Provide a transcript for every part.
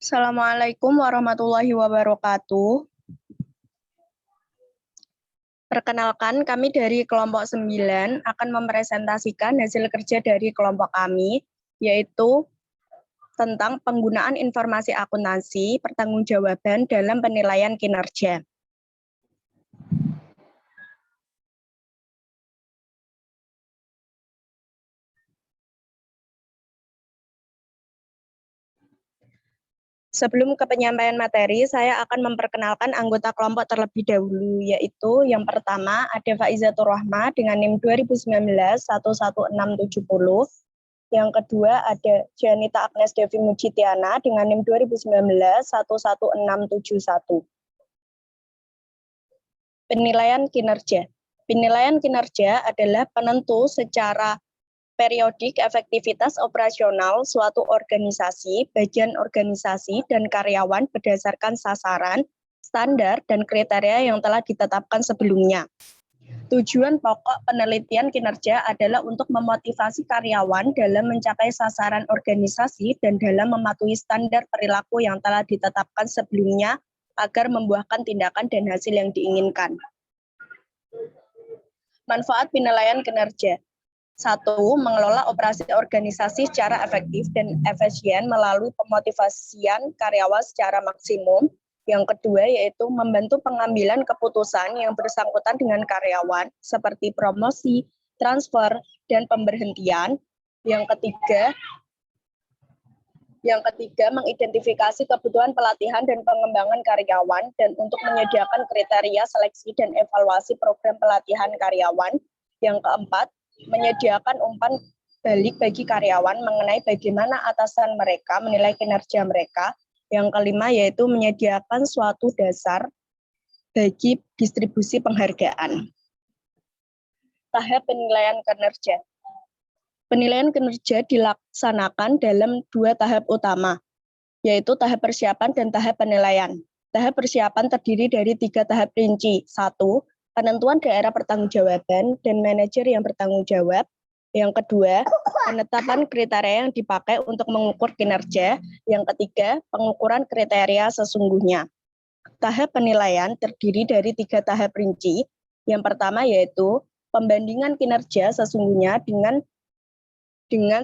Assalamualaikum warahmatullahi wabarakatuh. Perkenalkan, kami dari kelompok 9 akan mempresentasikan hasil kerja dari kelompok kami, yaitu tentang penggunaan informasi akuntansi pertanggungjawaban dalam penilaian kinerja. Sebelum ke penyampaian materi, saya akan memperkenalkan anggota kelompok terlebih dahulu, yaitu yang pertama ada Faizatur Rahma dengan NIM 2019-11670. Yang kedua ada Janita Agnes Devi Mujitiana dengan NIM 2019-11671. Penilaian kinerja. Penilaian kinerja adalah penentu secara periodik efektivitas operasional suatu organisasi, bagian organisasi, dan karyawan berdasarkan sasaran, standar, dan kriteria yang telah ditetapkan sebelumnya. Tujuan pokok penelitian kinerja adalah untuk memotivasi karyawan dalam mencapai sasaran organisasi dan dalam mematuhi standar perilaku yang telah ditetapkan sebelumnya agar membuahkan tindakan dan hasil yang diinginkan. Manfaat penilaian kinerja. 1. Mengelola operasi organisasi secara efektif dan efisien melalui pemotivasian karyawan secara maksimum. Yang kedua yaitu membantu pengambilan keputusan yang bersangkutan dengan karyawan seperti promosi, transfer, dan pemberhentian. Yang ketiga mengidentifikasi kebutuhan pelatihan dan pengembangan karyawan dan untuk menyediakan kriteria seleksi dan evaluasi program pelatihan karyawan. Yang keempat, menyediakan umpan balik bagi karyawan mengenai bagaimana atasan mereka menilai kinerja mereka. Yang kelima yaitu menyediakan suatu dasar bagi distribusi penghargaan. Tahap penilaian kinerja. Penilaian kinerja dilaksanakan dalam 2 tahap utama, yaitu tahap persiapan dan tahap penilaian. Tahap persiapan terdiri dari 3 tahap rinci. 1. Penentuan daerah pertanggungjawaban dan manajer yang bertanggung jawab. Yang kedua, penetapan kriteria yang dipakai untuk mengukur kinerja. Yang ketiga, pengukuran kriteria sesungguhnya. Tahap penilaian terdiri dari 3 tahap rinci. Yang pertama yaitu pembandingan kinerja sesungguhnya dengan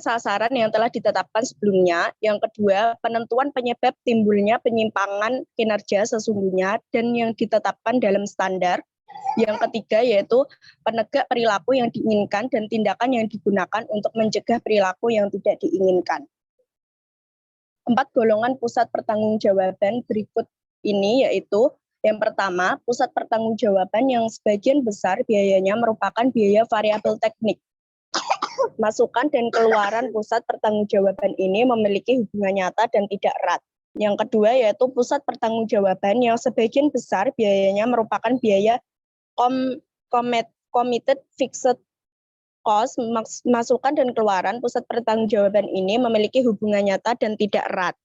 sasaran yang telah ditetapkan sebelumnya. Yang kedua, penentuan penyebab timbulnya penyimpangan kinerja sesungguhnya dan yang ditetapkan dalam standar. Yang ketiga yaitu penegak perilaku yang diinginkan dan tindakan yang digunakan untuk mencegah perilaku yang tidak diinginkan. 4 golongan pusat pertanggungjawaban berikut ini yaitu yang pertama, pusat pertanggungjawaban yang sebagian besar biayanya merupakan biaya variabel teknik. Masukan dan keluaran pusat pertanggungjawaban ini memiliki hubungan nyata dan tidak erat. Yang kedua yaitu pusat pertanggungjawaban yang sebagian besar biayanya merupakan biaya committed fixed cost. Masukan dan keluaran pusat pertanggungjawaban ini memiliki hubungan nyata dan tidak erat.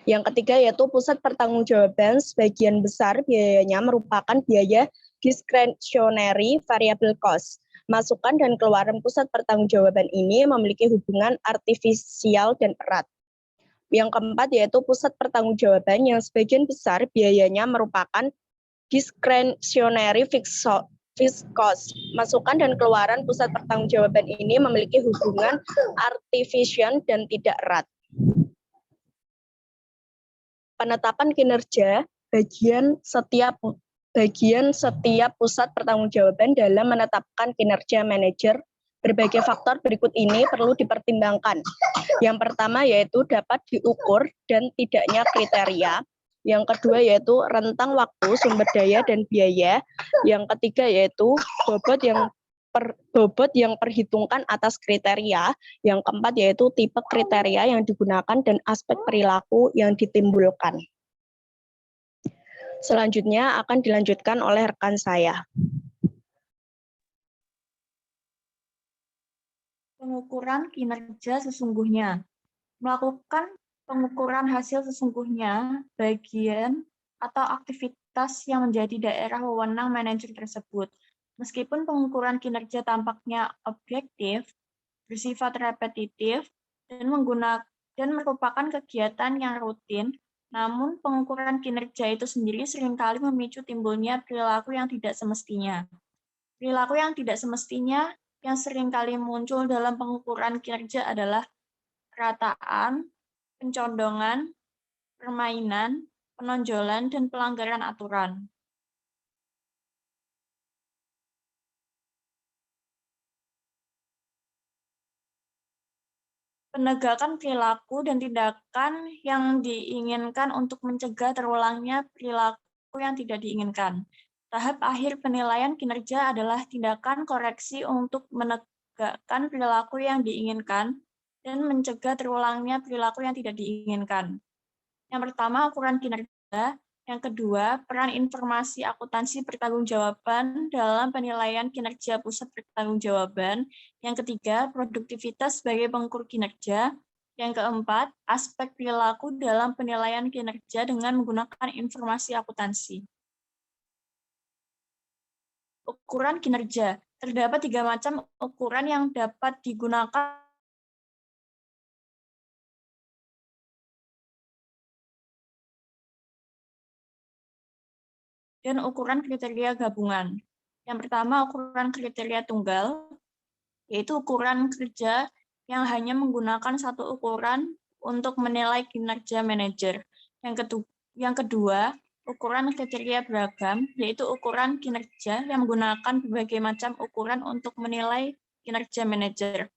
Yang ketiga yaitu pusat pertanggungjawaban sebagian besar biayanya merupakan biaya discretionary variable cost. Masukan dan keluaran pusat pertanggungjawaban ini memiliki hubungan artifisial dan erat. Yang keempat yaitu pusat pertanggungjawaban yang sebagian besar biayanya merupakan discretionary fixed cost. Masukan dan keluaran pusat pertanggungjawaban ini memiliki hubungan artificial dan tidak erat. Penetapan kinerja bagian setiap pusat pertanggungjawaban dalam menetapkan kinerja manajer. Berbagai faktor berikut ini perlu dipertimbangkan. Yang pertama yaitu dapat diukur dan tidaknya kriteria. Yang kedua yaitu rentang waktu, sumber daya, dan biaya. Yang ketiga yaitu bobot yang perhitungkan atas kriteria. Yang keempat yaitu tipe kriteria yang digunakan dan aspek perilaku yang ditimbulkan. Selanjutnya akan dilanjutkan oleh rekan saya. Pengukuran kinerja sesungguhnya. Melakukan pengukuran hasil sesungguhnya bagian atau aktivitas entitas yang menjadi daerah wewenang manajer tersebut. Meskipun pengukuran kinerja tampaknya objektif, bersifat repetitif, dan merupakan kegiatan yang rutin, namun pengukuran kinerja itu sendiri seringkali memicu timbulnya perilaku yang tidak semestinya. Perilaku yang tidak semestinya yang seringkali muncul dalam pengukuran kinerja adalah perataan, pencondongan, permainan, penonjolan, dan pelanggaran aturan. Penegakan perilaku dan tindakan yang diinginkan untuk mencegah terulangnya perilaku yang tidak diinginkan. Tahap akhir penilaian kinerja adalah tindakan koreksi untuk menegakkan perilaku yang diinginkan dan mencegah terulangnya perilaku yang tidak diinginkan. Yang pertama, ukuran kinerja. Yang kedua, peran informasi akuntansi pertanggungjawaban dalam penilaian kinerja pusat pertanggungjawaban. Yang ketiga, produktivitas sebagai pengukur kinerja. Yang keempat, aspek perilaku dalam penilaian kinerja dengan menggunakan informasi akuntansi. Ukuran kinerja. Terdapat 3 macam ukuran yang dapat digunakan dan ukuran kriteria gabungan. Yang pertama, ukuran kriteria tunggal, yaitu ukuran kerja yang hanya menggunakan satu ukuran untuk menilai kinerja manajer. Yang kedua, ukuran kriteria beragam, yaitu ukuran kinerja yang menggunakan berbagai macam ukuran untuk menilai kinerja manajer.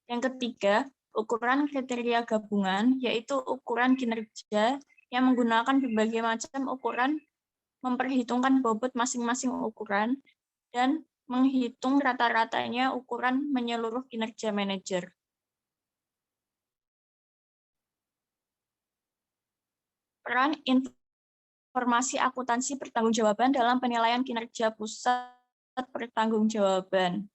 Yang ketiga, ukuran kriteria gabungan, yaitu ukuran kinerja yang menggunakan berbagai macam ukuran, memperhitungkan bobot masing-masing ukuran, dan menghitung rata-ratanya ukuran menyeluruh kinerja manajer. Peran informasi akuntansi pertanggungjawaban dalam penilaian kinerja pusat pertanggungjawaban.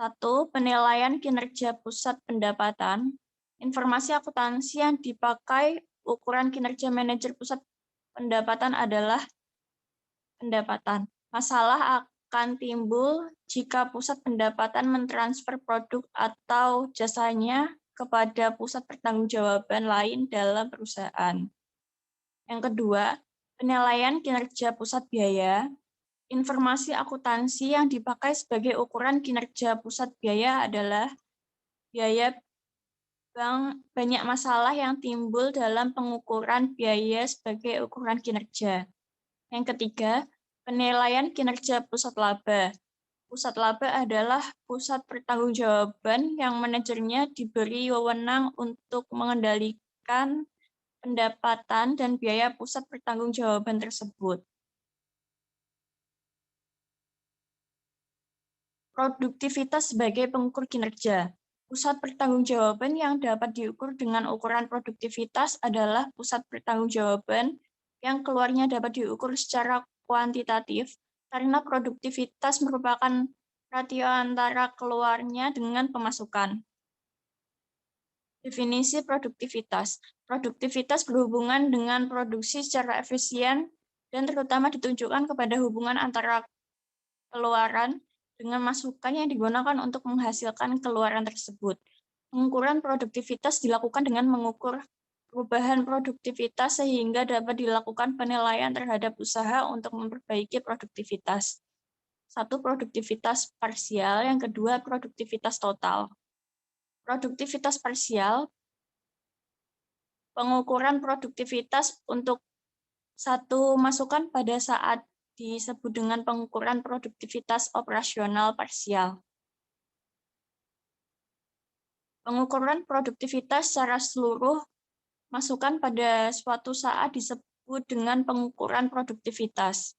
1. Penilaian kinerja pusat pendapatan. Informasi akuntansi yang dipakai ukuran kinerja manajer pusat pendapatan adalah pendapatan. Masalah akan timbul jika pusat pendapatan mentransfer produk atau jasanya kepada pusat pertanggungjawaban lain dalam perusahaan. Yang kedua, penilaian kinerja pusat biaya. Informasi akuntansi yang dipakai sebagai ukuran kinerja pusat biaya adalah biaya bank, banyak masalah yang timbul dalam pengukuran biaya sebagai ukuran kinerja. Yang ketiga, penilaian kinerja pusat laba. Pusat laba adalah pusat pertanggungjawaban yang manajernya diberi wewenang untuk mengendalikan pendapatan dan biaya pusat pertanggungjawaban tersebut. Produktivitas sebagai pengukur kinerja. Pusat pertanggungjawaban yang dapat diukur dengan ukuran produktivitas adalah pusat pertanggungjawaban yang keluarnya dapat diukur secara kuantitatif, karena produktivitas merupakan rasio antara keluarnya dengan pemasukan. Definisi produktivitas. Produktivitas berhubungan dengan produksi secara efisien dan terutama ditunjukkan kepada hubungan antara keluaran dengan masukan yang digunakan untuk menghasilkan keluaran tersebut. Pengukuran produktivitas dilakukan dengan mengukur perubahan produktivitas sehingga dapat dilakukan penilaian terhadap usaha untuk memperbaiki produktivitas. 1. Produktivitas parsial, yang kedua produktivitas total. Produktivitas parsial, pengukuran produktivitas untuk satu masukan pada saat disebut dengan pengukuran produktivitas operasional parsial. Pengukuran produktivitas secara seluruh masukan pada suatu saat disebut dengan pengukuran produktivitas.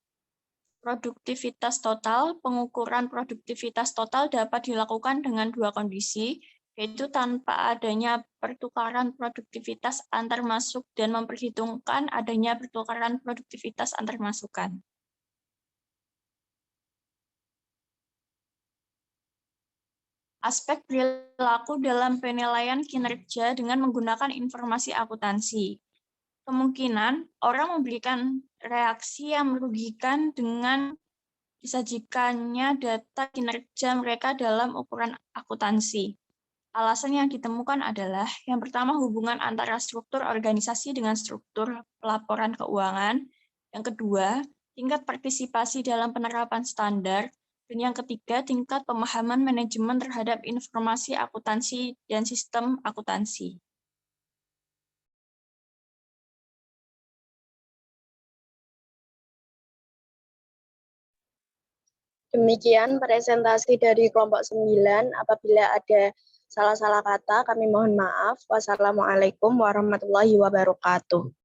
Produktivitas total, pengukuran produktivitas total dapat dilakukan dengan dua kondisi, yaitu tanpa adanya pertukaran produktivitas antar masuk dan memperhitungkan adanya pertukaran produktivitas antar masukan. Aspek perilaku dalam penilaian kinerja dengan menggunakan informasi akuntansi. Kemungkinan orang memberikan reaksi yang merugikan dengan disajikannya data kinerja mereka dalam ukuran akuntansi. Alasan yang ditemukan adalah yang pertama hubungan antara struktur organisasi dengan struktur pelaporan keuangan, yang kedua tingkat partisipasi dalam penerapan standar, dan yang ketiga tingkat pemahaman manajemen terhadap informasi akuntansi dan sistem akuntansi. Demikian presentasi dari kelompok 9. Apabila ada salah-salah kata, kami mohon maaf. Wassalamualaikum warahmatullahi wabarakatuh.